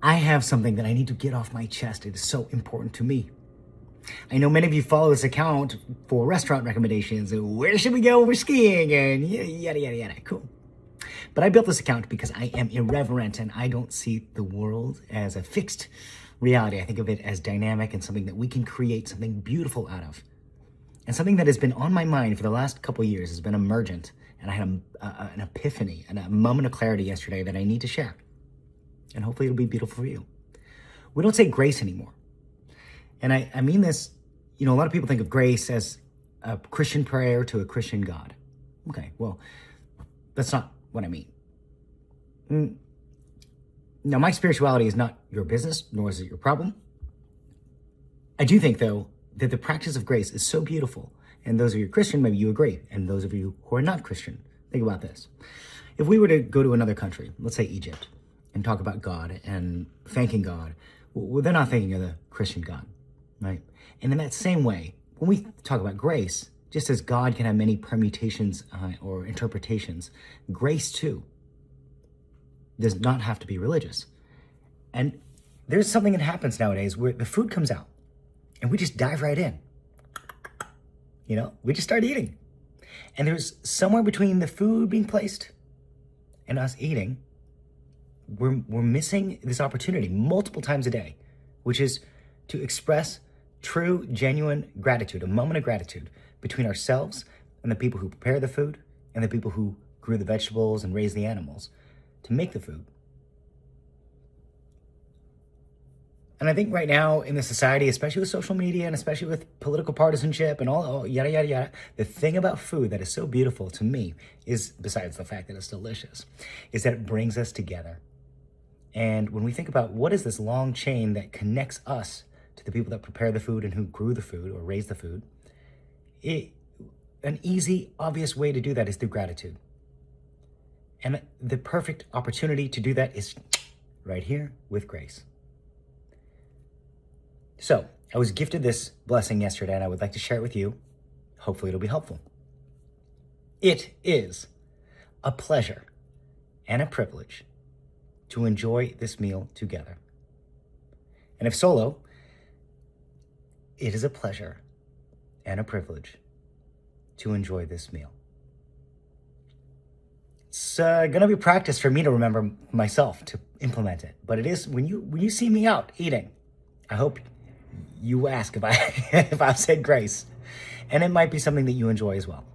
I have something that I need to get off my chest. It is so important to me. I know many of you follow this account for restaurant recommendations and where should we go for skiing and yada, yada, yada. Cool. But I built this account because I am irreverent and I don't see the world as a fixed reality. I think of it as dynamic and something that we can create something beautiful out of. And something that has been on my mind for the last couple of years has been emergent. And I had an epiphany and a moment of clarity yesterday that I need to share. And hopefully it'll be beautiful for you. We don't say grace anymore. And I mean this, a lot of people think of grace as a Christian prayer to a Christian God. Okay, well, that's not what I mean. Now, my spirituality is not your business, nor is it your problem. I do think, though, that the practice of grace is so beautiful. And those of you Christian, maybe you agree. And those of you who are not Christian, think about this. If we were to go to another country, let's say Egypt, and talk about God and thanking God, well, they're not thinking of the Christian God, right? And in that same way, when we talk about grace, just as God can have many permutations or interpretations, grace too does not have to be religious. And there's something that happens nowadays where the food comes out and we just dive right in. We just start eating. And there's somewhere between the food being placed and us eating, we're missing this opportunity multiple times a day, which is to express true, genuine gratitude, a moment of gratitude between ourselves and the people who prepare the food and the people who grew the vegetables and raised the animals to make the food. And I think right now in the society, especially with social media and especially with political partisanship and all yada, yada, yada, the thing about food that is so beautiful to me is, besides the fact that it's delicious, is that it brings us together. And when we think about what is this long chain that connects us to the people that prepare the food and who grew the food or raised the food, an easy, obvious way to do that is through gratitude. And the perfect opportunity to do that is right here with grace. So I was gifted this blessing yesterday and I would like to share it with you. Hopefully it'll be helpful. It is a pleasure and a privilege to enjoy this meal together. And if solo, it is a pleasure and a privilege to enjoy this meal. It's gonna be practice for me to remember myself to implement it, but it is when you see me out eating, I hope you ask if I've said grace, and it might be something that you enjoy as well.